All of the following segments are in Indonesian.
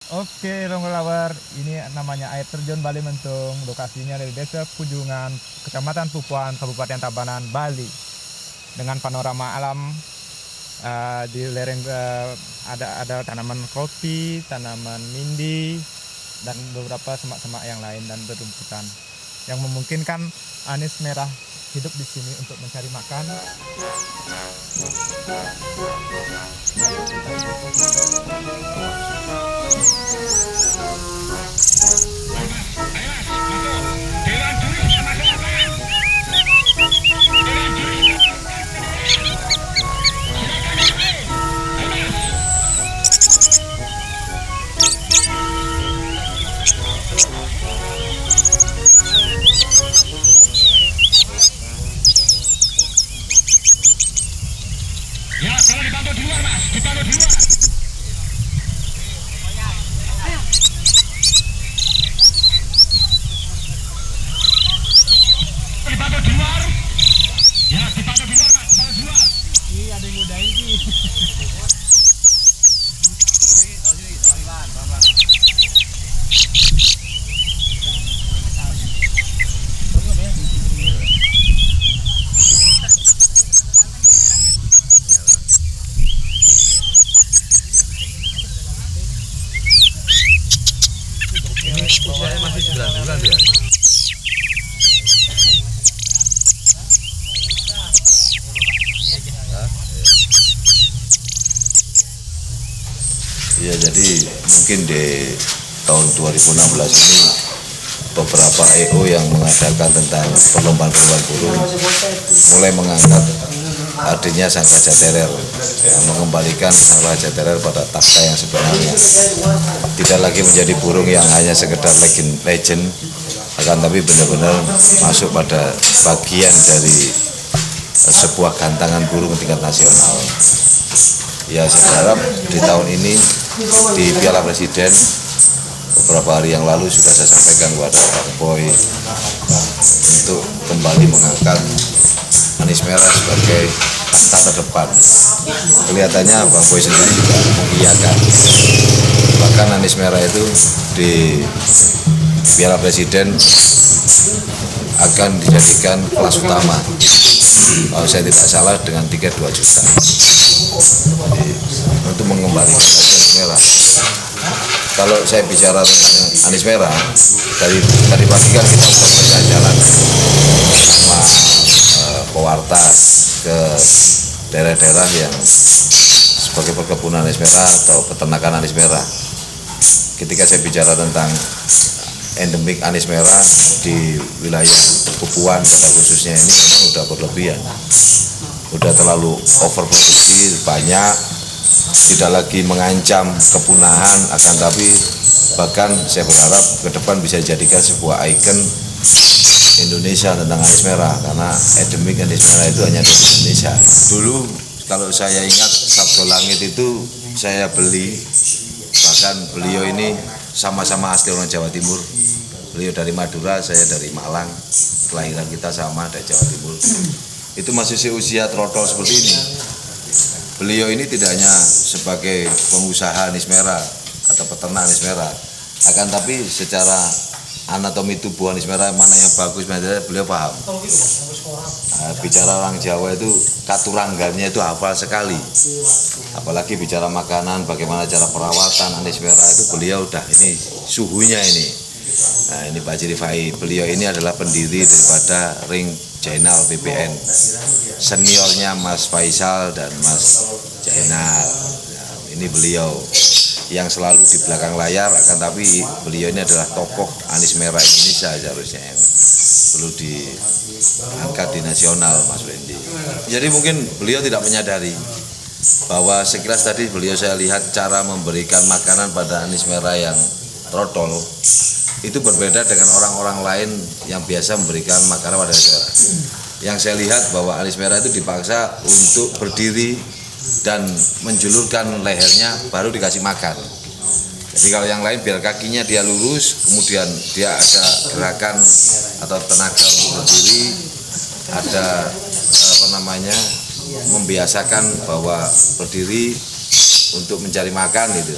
Oke, Ronggolawer, ini namanya air terjun Bali Mentung. Lokasinya dari Desa Pujungan, Kecamatan Pupuan, Kabupaten Tabanan, Bali. Dengan panorama alam di lereng ada tanaman kopi, tanaman mindi, dan beberapa semak-semak yang lain dan berumputan yang memungkinkan anis merah hidup di sini untuk mencari makan. Ya, kalau dipantau di luar, Mas. Dipantau di luar. Dipantau di luar. Ya, dipantau di luar, Mas. Dipantau di luar. Ini ada yang godain sih. Ini usianya masih 9 bulan ya? Ya, jadi mungkin di tahun 2016 ini beberapa EO yang mengadakan tentang perlombaan burung mulai mengangkat hadirnya Sang Raja Terer, mengembalikan Sang Raja Terer pada takhta yang sebenarnya, tidak lagi menjadi burung yang hanya sekedar legend, akan tapi benar-benar masuk pada bagian dari sebuah gantangan burung tingkat nasional. Ya, saya harap di tahun ini di Piala Presiden beberapa hari yang lalu sudah saya sampaikan kepada Bang Boy untuk kembali mengangkat anis merah sebagai takhta terdepan. Kelihatannya Bang Boy sendiri juga mengiyakan. Bahkan anis merah itu di Piala Presiden akan dijadikan kelas utama, kalau saya tidak salah, dengan tiket 2 juta. Jadi, untuk mengembalikan anis merah. Kalau saya bicara tentang anis merah, dari tadi pagi kan kita berjalan sama pewarta ke daerah-daerah yang sebagai perkebunan anis merah atau peternakan anis merah. Ketika saya bicara tentang endemik anis merah di wilayah Pupuan pada khususnya, ini memang sudah berlebihan, sudah terlalu overproduksi, banyak, tidak lagi mengancam kepunahan, akan tapi bahkan saya berharap ke depan bisa dijadikan sebuah ikon Indonesia tentang anis merah, karena endemik anis merah itu hanya di Indonesia. Dulu kalau saya ingat Sabdo Langit itu saya beli, bahkan beliau ini sama-sama asli orang Jawa Timur. Beliau dari Madura, saya dari Malang, kelahiran kita sama dari Jawa Timur. Itu masih seusia trotol seperti ini. Beliau ini tidak hanya sebagai pengusaha anis merah atau peternak anis merah, akan tapi secara anatomi tubuh anis merah mana yang bagus, beliau paham. Bicara orang Jawa itu katuranggannya itu hafal sekali. Apalagi bicara makanan, bagaimana cara perawatan anis merah itu beliau udah ini suhunya ini. Nah, ini Pak Jirifai, beliau ini adalah pendiri daripada Ring Jainal BPN. Seniornya Mas Faisal dan Mas Jainal. Nah, ini beliau yang selalu di belakang layar, akan tapi beliau ini adalah tokoh anis merah Indonesia seharusnya yang perlu diangkat di nasional, Mas Wendy. Jadi mungkin beliau tidak menyadari bahwa sekilas tadi beliau saya lihat cara memberikan makanan pada anis merah yang trotol itu berbeda dengan orang-orang lain yang biasa memberikan makanan pada anis merah. Yang saya lihat bahwa anis merah itu dipaksa untuk berdiri dan menjulurkan lehernya baru dikasih makan. Jadi kalau yang lain biar kakinya dia lurus, kemudian dia ada gerakan atau tenaga untuk berdiri, ada membiasakan bahwa berdiri untuk mencari makan gitu.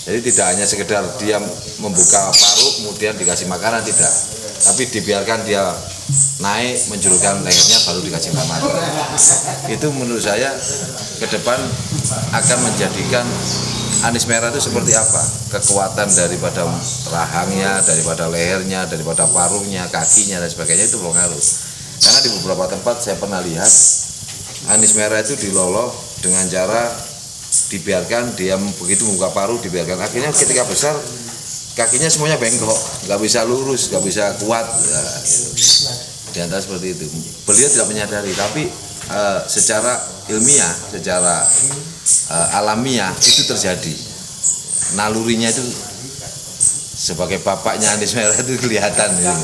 Jadi tidak hanya sekedar dia membuka paru kemudian dikasih makanan, tidak, tapi dibiarkan dia naik menjulurkan lehernya baru dikasih makanan. Itu menurut saya ke depan akan menjadikan anis merah itu seperti apa, kekuatan daripada rahangnya, daripada lehernya, daripada paruhnya, kakinya dan sebagainya itu berpengaruh. Karena di beberapa tempat saya pernah lihat anis merah itu diloloh dengan cara dibiarkan dia begitu membuka paruh, dibiarkan, akhirnya ketika besar kakinya semuanya bengkok, nggak bisa lurus, nggak bisa kuat, ya, gitu. Di antara seperti itu. Beliau tidak menyadari, tapi secara ilmiah, secara alamiah itu terjadi. Nalurinya itu sebagai bapaknya anis merah itu kelihatan gitu.